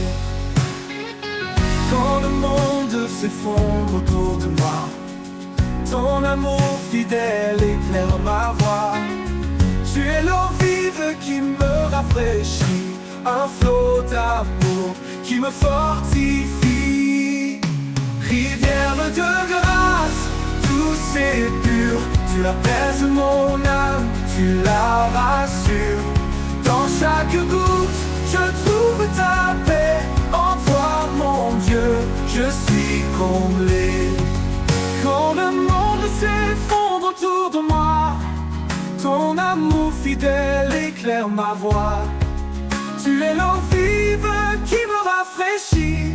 Quand le monde s'effondre autour de moi, ton amour fidèle éclaire ma voie. Tu es l'eau vive qui me rafraîchit, un flot d'amour qui me fortifie. Rivière de grâce, douce et pure, tu apaises mon âme, tu la rassures. Dans chaque goutte, je trouve ta paix. En toi, mon Dieu, je suis comblé. Quand le monde s'effondre autour de moi, ton amour fidèle éclaire ma voie. Tu es l'eau vive qui me rafraîchit,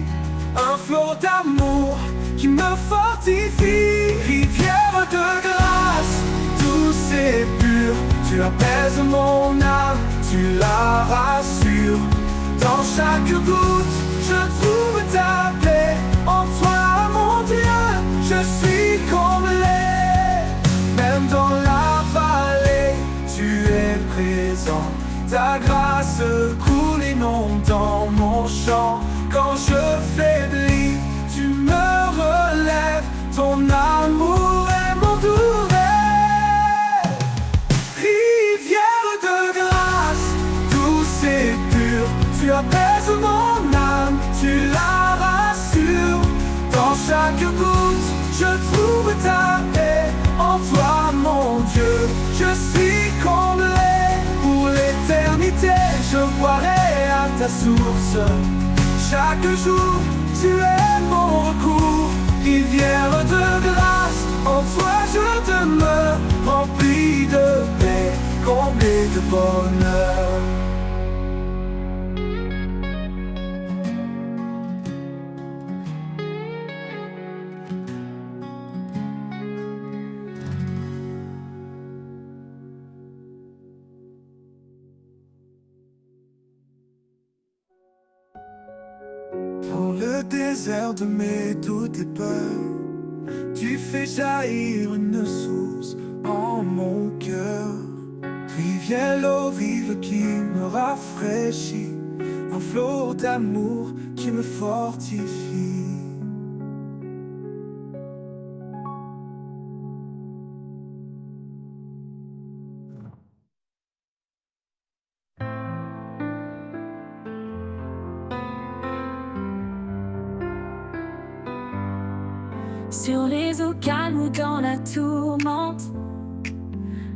un flot d'amour qui me fortifie. Rivière de grâce, douce et pure, tu apaises mon âme, tu la rassures. Dans chaque goutte, je trouve ta paix. En toi, mon Dieu, je suis comblé. Même dans la vallée, tu es présent. Ta grâce coule et inonde dans mon champ. Quand je faiblis, tu me relèves. Ton amour est mon doux rêve. Rivière de grâce, douce et pure, tu apaises mon âme, tu la rassures. Dans chaque goutte, je trouve ta paix. En toi, mon Dieu, je suis comblé. Pour l'éternité, je boirai à ta source. Chaque jour, tu es mon recours. Rivière de grâce, en toi je demeure, rempli de paix, comblé de bonheur. Dans le désert de mes doutes et peurs, tu fais jaillir une source en mon cœur. Rivière l'eau vive qui me rafraîchit, un flot d'amour qui me fortifie. Sur les eaux calmes ou dans la tourmente,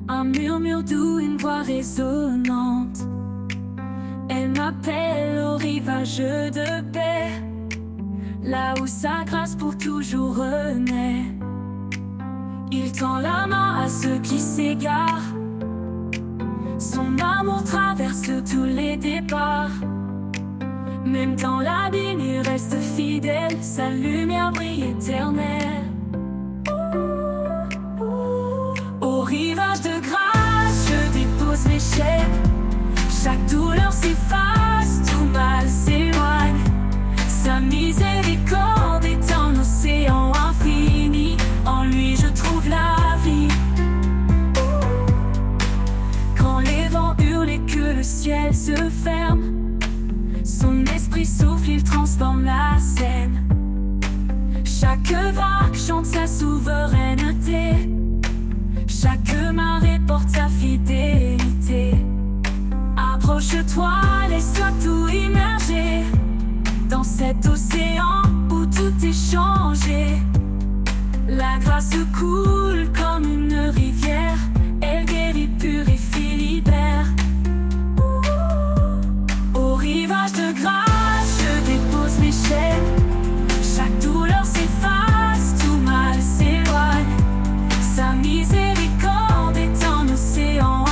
un murmure doux, une voix résonnante. Elle m'appelle au rivage de paix, là où sa grâce pour toujours renaît. Il tend la main à ceux qui s'égarent, son amour traverse tous les départs. Même dans l'abîme, il reste fidèle, sa lumière brille éternelle. Au rivage de grâce, je dépose mes chaînes. Chaque douleur s'efface, tout mal s'éloigne. Sa miséricorde est un océan infini, en lui je trouve la vie. Quand les vents hurlent et que le ciel se ferme, son esprit souffle, il transforme la scène. Chaque vague chante sa souveraineté, chaque marée porte sa fidélité. Approche-toi, laisse-toi tout immerger dans cet océan où tout est changé. La grâce coule comme une rivière, elle guérit, purifie, libère. Au rivage de grâce, je dépose mes chaînes. Chaque douleur s'efface, tout mal s'éloigne. Sa miséricorde est un océan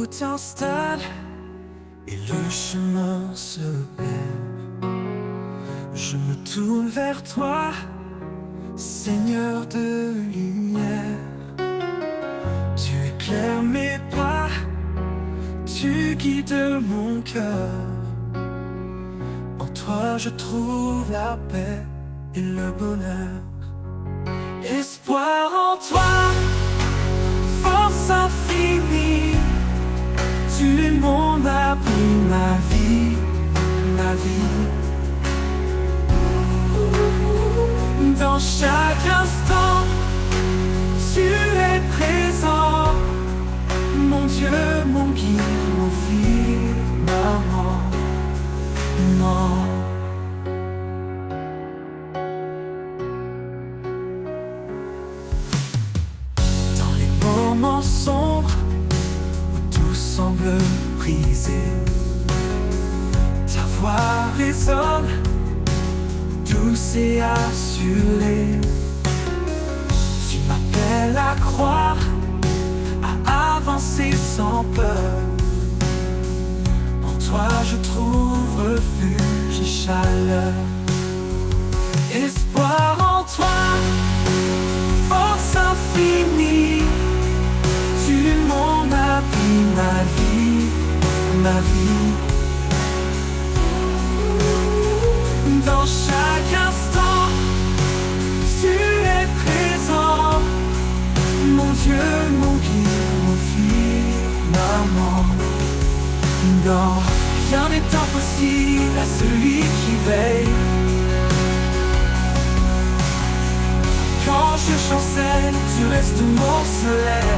t'installe et le chemin se perd. Je me tourne vers toi, Seigneur de lumière. Tu éclaires mes pas, tu guides mon cœur. En toi je trouve la paix et le bonheur. Espoir en toi, force infinie. Tu es mon abri, ma vie, ma vie. Dans chaque instant, tu es présent. Mon Dieu, mon guide, mon firmament. Non. Dans les moments sombres où tout semble brisé, ta voix résonne, douce et assurée. Tu m'appelles à croire, à avancer sans peur. En toi je trouve refuge et chaleur. Espoir en toi, force infinie. Tu es mon abri, ma vie, ma vie. Dans chaque instant, tu es présent. Mon Dieu, mon guide, mon firmament. Non, rien n'est impossible à celui qui veille. Quand je chancelle, tu restes mon soleil.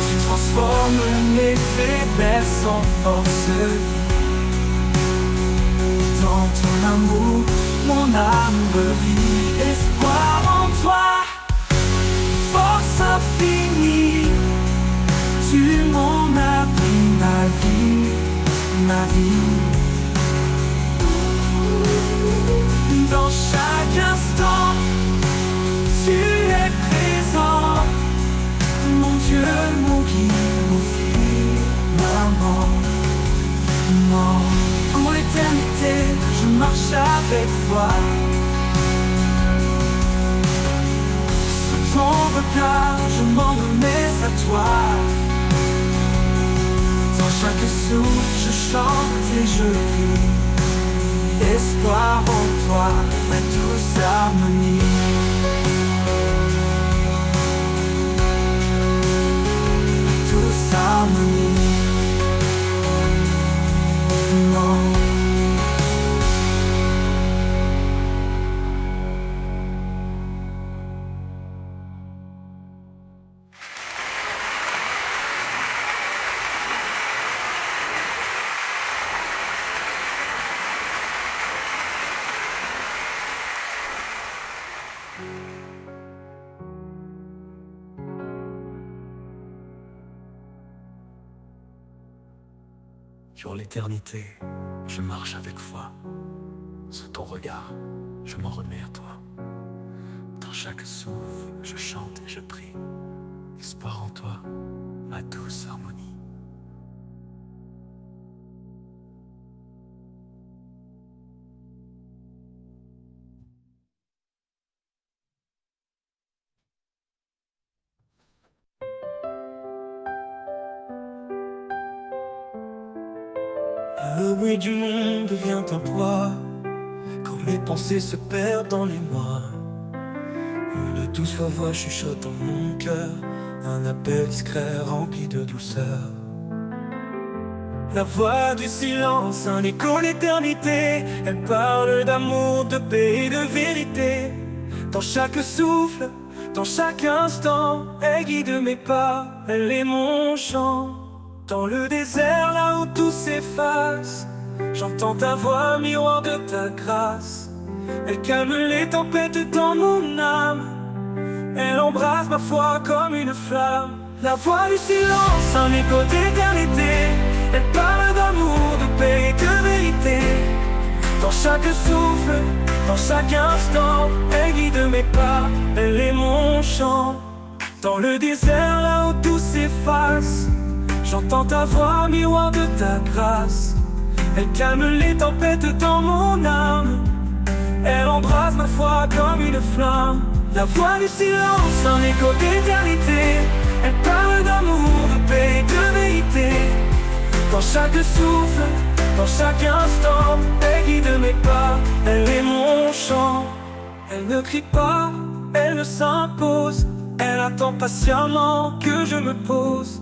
Tu transformes mes faiblesses en force. Dans ton amour, mon âme revit. Espoir en toi, force infinie. Tu es mon abri, ma vie, ma vie. Dans chaque instant, tu es présent. Mon Dieu, mon guide, mon firmament. Non. Pour l'éternité, je marche avec toi. Sous ton regard, je m'en remets à toi. Dans chaque souffle, je chante et je vis. Espoir en toi, ma douce harmonie. Ma douce harmonie. Non. Sur l'éternité, je marche avec foi. Sous ton regard, je m'en remets à toi. Dans chaque souffle, je chante et je prie. Espoir en toi, ma douce harmonie. Le bruit du monde devient un poids, quand mes pensées se perdent dans les mois. Une douce voix chuchote dans mon cœur, un appel discret rempli de douceur. La voix du silence, un écho d'éternité. Elle parle d'amour, de paix et de vérité. Dans chaque souffle, dans chaque instant, elle guide mes pas, elle est mon chant. Dans le désert, là où tout s'efface, j'entends ta voix, miroir de ta grâce. Elle calme les tempêtes dans mon âme, elle embrasse ma foi comme une flamme. La voix du silence, un écho d'éternité. Elle parle d'amour, de paix et de vérité. Dans chaque souffle, dans chaque instant, elle guide mes pas, elle est mon chant. Dans le désert, là où tout s'efface, j'entends ta voix, miroir de ta grâce. Elle calme les tempêtes dans mon âme. Elle embrase ma foi comme une flamme. La voix du silence, un écho d'éternité. Elle parle d'amour, de paix, de vérité. Dans chaque souffle, dans chaque instant, elle guide mes pas, elle est mon chant. Elle ne crie pas, elle ne s'impose. Elle attend patiemment que je me pose.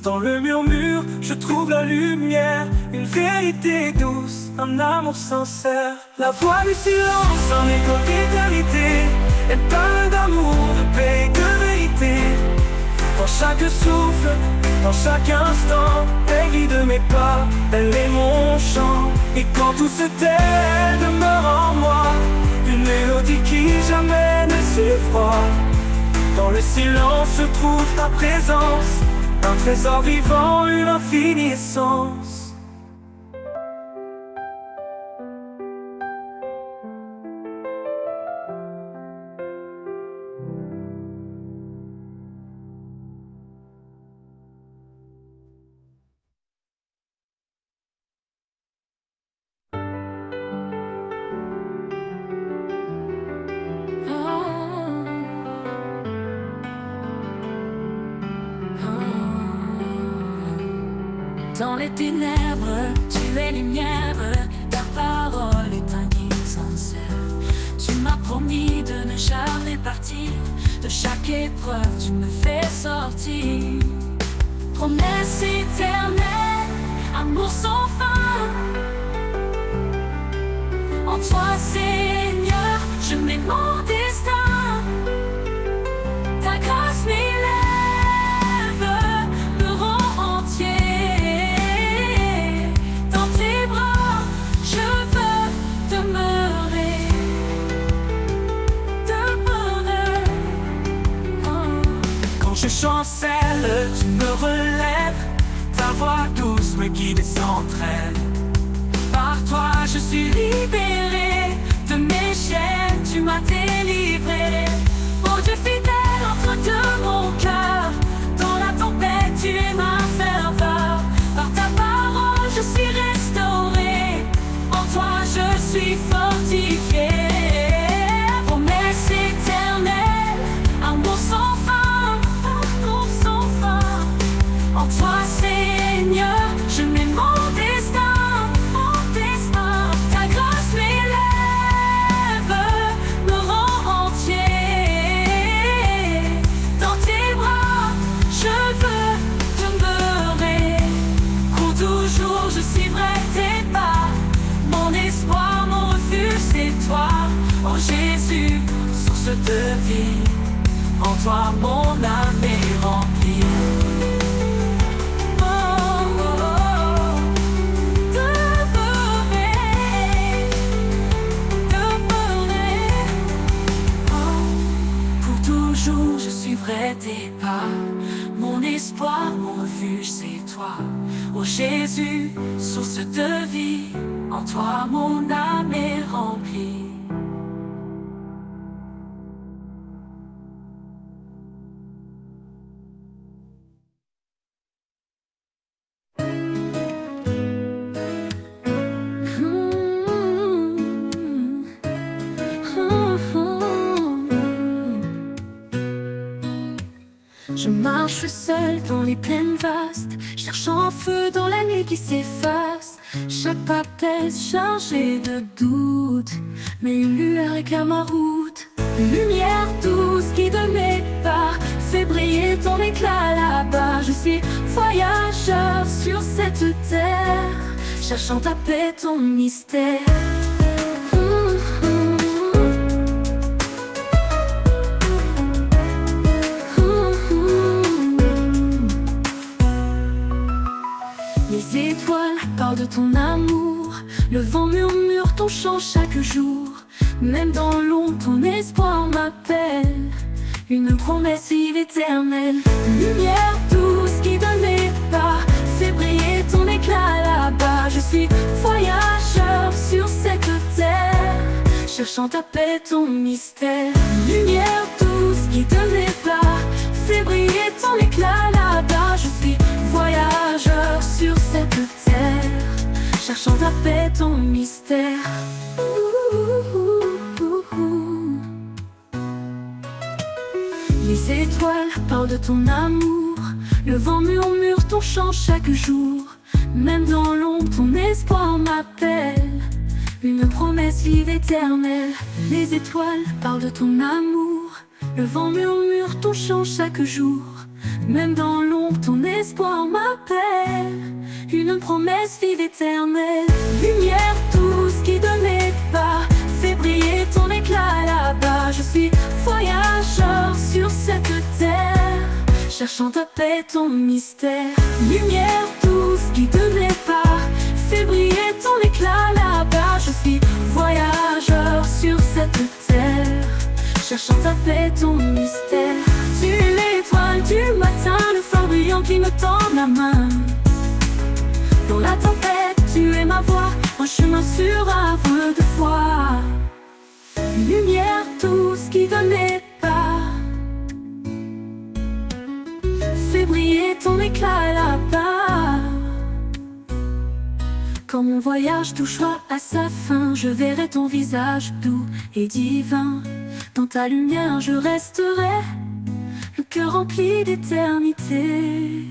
Dans le murmure, je trouve la lumière, une vérité douce, un amour sincère. La voix du silence, un écho d'éternité. Elle parle d'amour, de paix, de vérité. Dans chaque souffle, dans chaque instant, elle guide mes pas, elle est mon chant. Et quand tout se tait, elle demeure en moi, une mélodie qui jamais ne s'effroie. Dans le silence se trouve ta présence, un trésor vivant, une infinie essence. Dans les ténèbres, tu es lumière, ta parole est un guide sincère. Tu m'as promis de ne jamais partir, de chaque épreuve tu me fais sortir. Promesse éternelle, amour sans fin. En toi Seigneur, je mets mon destin. Ta grâce m'élève, me rend entier. Je chancelle, tu me relèves, ta voix douce me guide et s'entraîne. Par toi je suis libéré, de mes chaînes tu m'as délivré. Oh Dieu fidèle, entre de mon cœur, dans la tempête tu es ma ferveur. Par ta parole je suis restauré, en toi je suis fortifié. Promesse éternelle, amour sans fin. En toi Seigneur, je mets mon destin, mon destin. Ta grâce m'élève, me rend entier. Dans tes bras, je veux demeurer. Pour toujours je suivrai tes pas. Mon espoir, mon refuge, c'est toi. Oh Jésus, source de vie. En toi mon âme est remplie. Je suivrai tes pas, mon espoir, mon refuge, c'est toi. Oh Jésus, source de vie, en toi mon âme est remplie. Je marche seul dans les plaines vastes, cherchant feu dans la nuit qui s'efface. Chaque pas pèse chargé de doutes, mais une lueur éclaire ma route. Une lumière douce guide mes pas, fait briller ton éclat là-bas. Je suis voyageur sur cette terre, cherchant ta paix, ton mystère. Les étoiles parlent de ton amour, le vent murmure ton chant chaque jour. Même dans l'ombre, ton espoir m'appelle, une promesse vive éternelle. Lumière douce qui donne mes pas, fait briller ton éclat là-bas. Je suis voyageur sur cette terre, cherchant ta paix, ton mystère. Lumière douce qui donne mes pas, fais briller ton éclat là-bas. Je suis voyageur sur cette terre, cherchant ta paix, ton mystère. Les étoiles parlent de ton amour, le vent murmure ton chant chaque jour. Même dans l'ombre, ton espoir m'appelle, une promesse vive éternelle. Les étoiles parlent de ton amour, le vent murmure ton chant chaque jour. Même dans l'ombre, ton espoir m'appelle, une promesse vive éternelle. Lumière douce qui de mes pas, fais briller ton éclat là-bas. Je suis voyageur sur cette terre, cherchant ta paix, ton mystère. Lumière douce qui de mes pas, fais briller ton éclat là-bas. Je suis voyageur sur cette terre, cherchant ta paix, ton mystère. Tu es l'étoile du matin, le phare brillant qui me tend la main. Dans la tempête, tu es ma voix, un chemin sûr havre de foi. Lumière douce qui donne mes pas, fais briller ton éclat là-bas. Quand mon voyage touchera à sa fin, je verrai ton visage doux et divin. Dans ta lumière je resterai, le cœur rempli d'éternité.